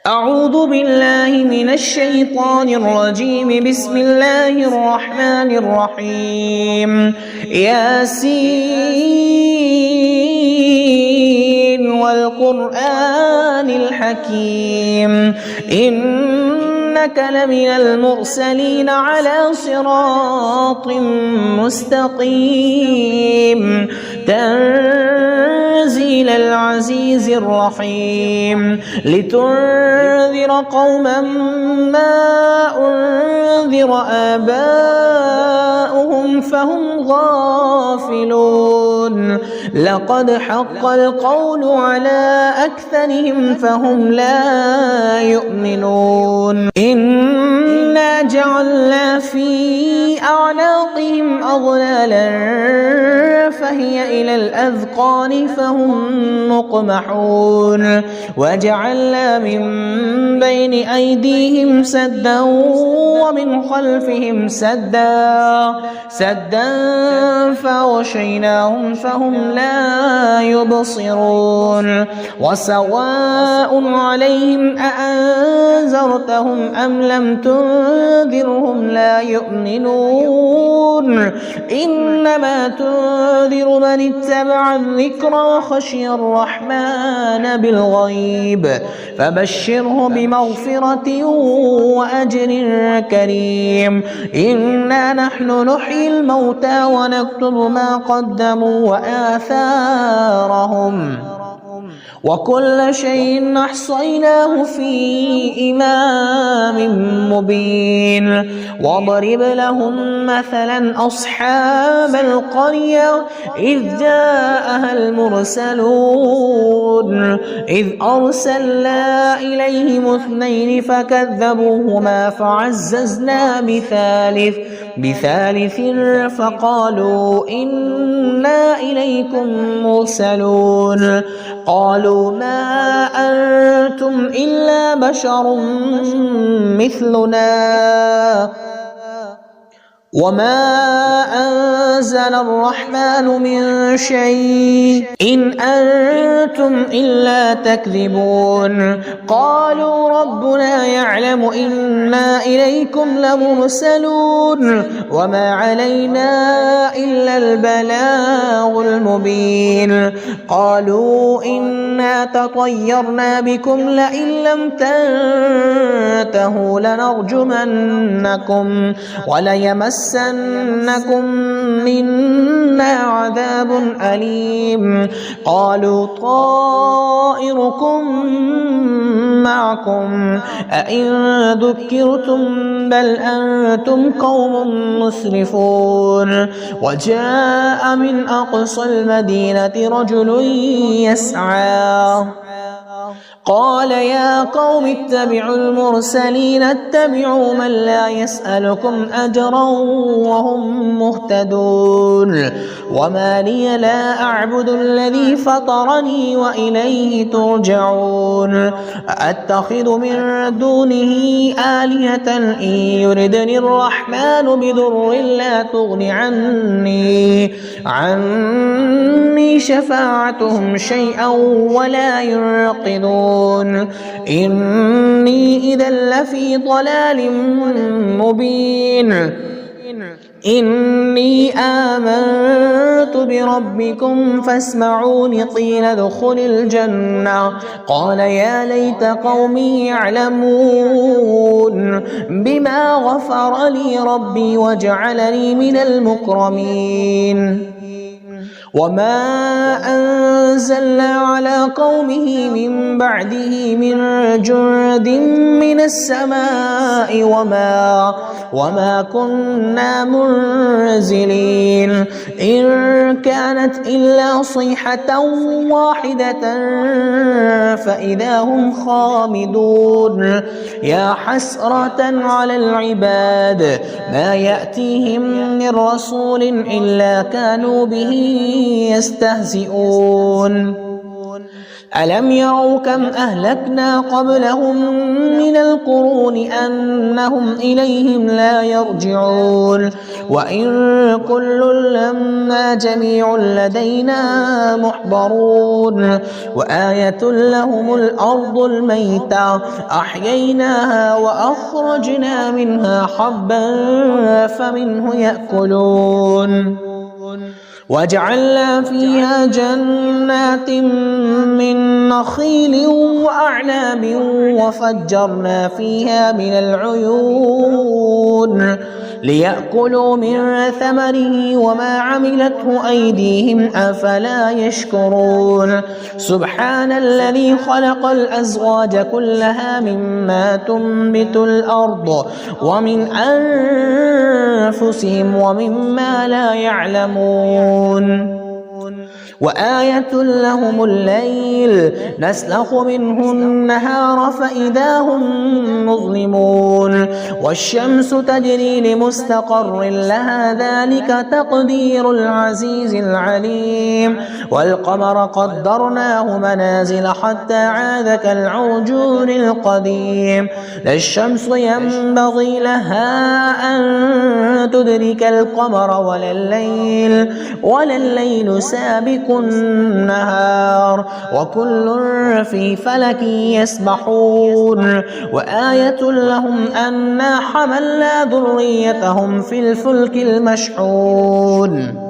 أعوذ بالله من الشيطان الرجيم. بسم الله الرحمن الرحيم. ياسين والقرآن الحكيم إنك لمن المرسلين على صراط مستقيم تنزيل العزيز الرحيم لتنذر قوما ما أنذر آباؤهم فهم غافلون. لقد حق القول على أكثرهم فهم لا يؤمنون. إنا جعلنا في أعناقهم أغلالا فهي إلى الأذقان فهم مقمحون. وجعلنا من بين أيديهم سدا ومن خلفهم سدا فغشيناهم فهم لا يبصرون. وسواء عليهم أأنذرتهم أم لم تنذرهم لا يؤمنون. إنما تنذر من اتبع الذكر وخشي الرحمن بالغيب فبشره بمغفرة وأجر كريم. إنا نحن نحيي الموتى ونكتب ما قدموا وآثارهم وكل شيء أحصيناه في إمام مبين. واضرب لهم مثلا أصحاب القرية إذ جاءها المرسلون إذ أرسلنا إليهم اثنين فكذبوهما فعززنا بثالث فقالوا إنا إليكم مرسلون. قالوا ما أنتم إلا بشر مثلنا وما أنزل الرحمن من شيء إن أنتم إلا تكذبون. قالوا ربنا يعلم إنا إليكم لمرسلون وما علينا إلا البلاغ المبين. قالوا إنا تطيرنا بكم لئن لم تنتهوا لنرجمنكم وليمسنكم منا عذاب أليم. قالوا طائركم معكم أئن ذكرتم بل أنتم قوم مسرفون. وجاء من أقصى المدينة رجل يسعى قال يا قوم اتبعوا المرسلين اتبعوا من لا يسألكم أجرا وهم مهتدون. وما لي لا أعبد الذي فطرني وإليه ترجعون. أتخذ من دونه آلهة إن يردني الرحمن بضر لا تغن عني شفاعتهم شيئا ولا ينقذون. إني إذا لفي ضلال مبين. إني آمنت بربكم فاسمعون. قيل ادخل الجنة قال يا ليت قومي يعلمون بما غفر لي ربي وجعلني من المكرمين. وما أنزلنا على قومه من بعده من جند من السماء وما كنا منزلين. إن كانت إلا صيحة واحدة فإذا هم خامدون. يا حسرة على العباد ما يأتيهم من رسول إلا كانوا به يستهزئون. ألم يروا كم أهلكنا قبلهم من القرون أنهم إليهم لا يرجعون وإن كل لما جميع لدينا محضرون وآية لهم الأرض الميتة أحييناها وأخرجنا منها حبا فمنه يأكلون وجعلنا فيها جنات من نخيل وأعناب وفجرنا فيها من العيون ليأكلوا من ثمره وما عملته أيديهم أفلا يشكرون سبحان الذي خلق الأزواج كلها مما تنبت الأرض ومن أنفسهم ومما لا يعلمون وآية لهم الليل نسلخ منه النهار فإذا هم مظلمون والشمس تجري لمستقر لها ذلك تقدير العزيز العليم والقمر قدرناه منازل حتى عاد كالعرجون القديم لا الشمس ينبغي لها أن تدرك القمر ولا الليل سابق النهار وكل في فلك يسبحون وآية لهم أنا حملنا ذريتهم في الفلك المشحون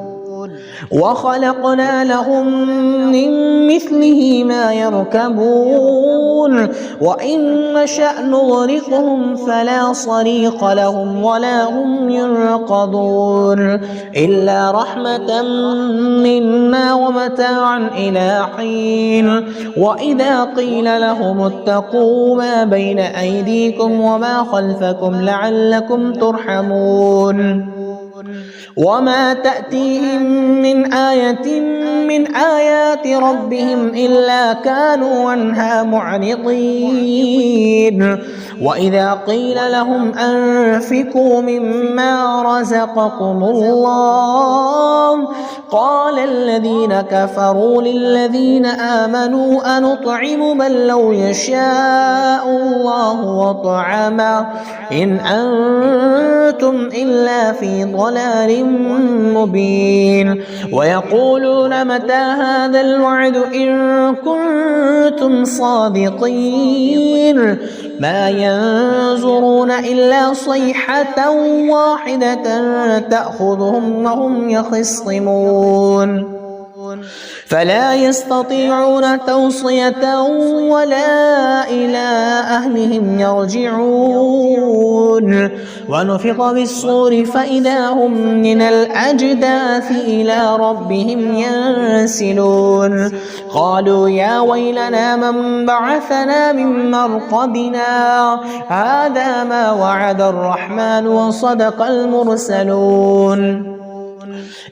وخلقنا لهم من مثله ما يركبون وإن نشأ نغرقهم فلا صريخ لهم ولا هم ينقذون إلا رحمة منا ومتاعا إلى حين وإذا قيل لهم اتقوا ما بين أيديكم وما خلفكم لعلكم ترحمون وما تأتيهم من آية من آيات ربهم إلا كانوا عنها معرضين وإذا قيل لهم أنفقوا مما رزقكم الله قال الذين كفروا للذين آمنوا أنطعم من لو يشاء الله وطعمه إن أنتم إلا في ضلال مبين ويقولون متى هذا الوعد إن كنتم صادقين ما ينظرون إلا صيحة واحدة تأخذهم وهم يخصمون فلا يستطيعون توصية ولا إلى أهلهم يرجعون ونفخ بالصور فإذا هم من الأجداث إلى ربهم ينسلون قالوا يا ويلنا من بعثنا من مرقدنا هذا ما وعد الرحمن وصدق المرسلون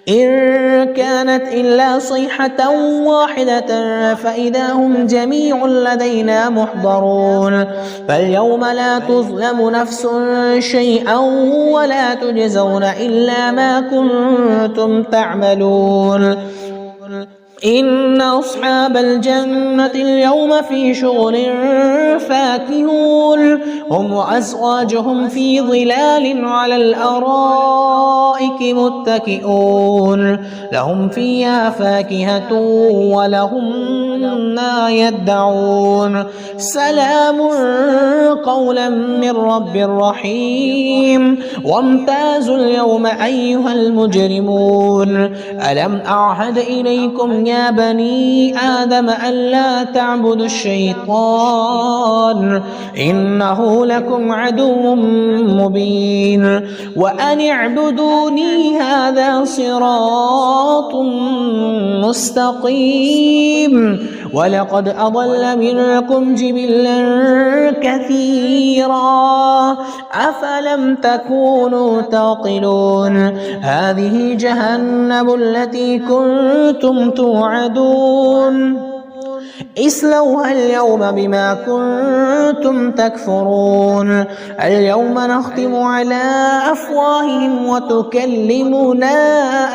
إن كانت إلا صيحة واحدة فإذا هم جميع لدينا محضرون فاليوم لا تظلم نفس شيئا ولا تجزون إلا ما كنتم تعملون إن أصحاب الجنة اليوم في شغل فاكهون هم وأزواجهم في ظلال على الأرائك متكئون لهم فيها فاكهة ولهم ما يدعون سلام قولا من رب رحيم وامتازوا اليوم أيها المجرمون ألم أعهد إليكم يا بني آدم ألا تعبدوا الشيطان إنه لكم عدو مبين وأن اعبدوني هذا صراط مستقيم ولقد أضل منكم جبلا كثيرا أفلم تكونوا تعقلون هذه جهنم التي كنتم توعدون اصلوها اليوم بما كنتم تكفرون اليوم نختم على أفواههم وتكلمنا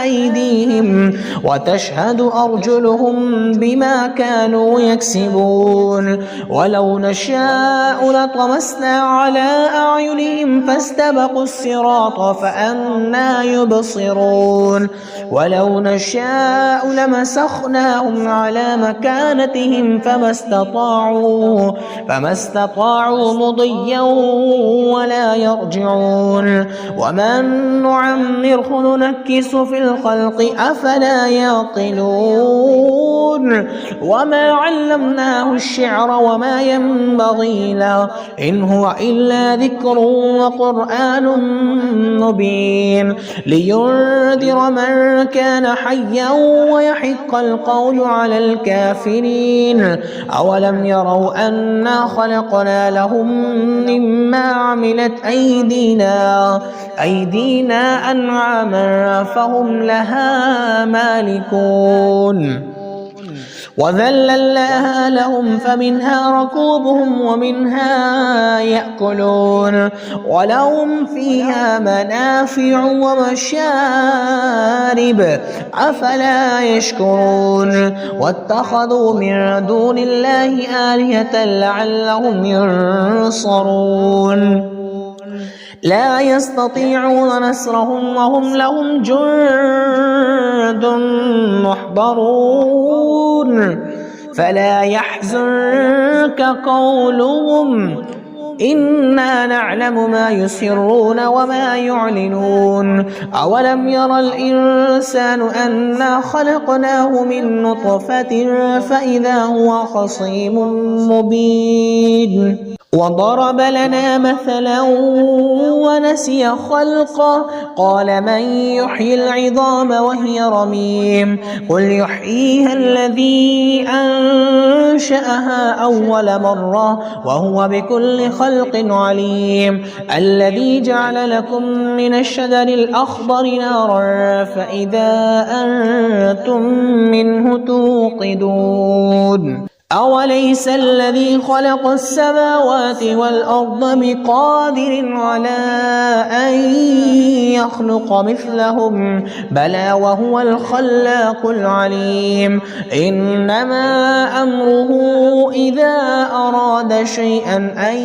أيديهم وتشهد أرجلهم بما كانوا يكسبون ولو نشاء لطمسنا على أعينهم فاستبقوا الصراط فأنى يبصرون ولو نشاء لمسخناهم على مكانتهم فما استطاعوا مضيا ولا يرجعون ومن نعمره ننكس في الخلق أفلا يعقلون وما علمناه الشعر وما ينبغي له إن هو إلا ذكر وقرآن مبين لينذر من كان حيا ويحق القول على الكافرين أولم يروا أنا خلقنا لهم مما عملت أيدينا أنعاما فهم لها مالكون وذللناها لهم فمنها ركوبهم ومنها يأكلون ولهم فيها منافع ومشارب أفلا يشكرون واتخذوا من دون الله آلهة لعلهم ينصرون لا يستطيعون نصرهم وهم لهم جند محضرون فلا يحزنك قولهم إنا نعلم ما يسرون وما يعلنون أولم ير الإنسان أنا خلقناه من نطفة فإذا هو خصيم مبين وضرب لنا مثلا ونسي خلقه قال من يحيي العظام وهي رميم قل يحييها الذي أنشأها أول مرة وهو بكل خلق عليم الذي جعل لكم من الشجر الأخضر نارا فإذا أنتم منه توقدون أوليس الذي خلق السماوات والأرض بقادر على أن يخلق مثلهم بلى وهو الخلاق العليم إنما أمره إذا أراد شيئا أن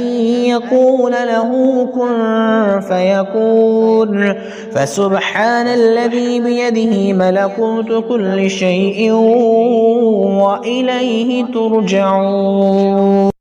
يقول له كن فيكون فسبحان الذي بيده ملكوت كل شيء وإليه ترجعون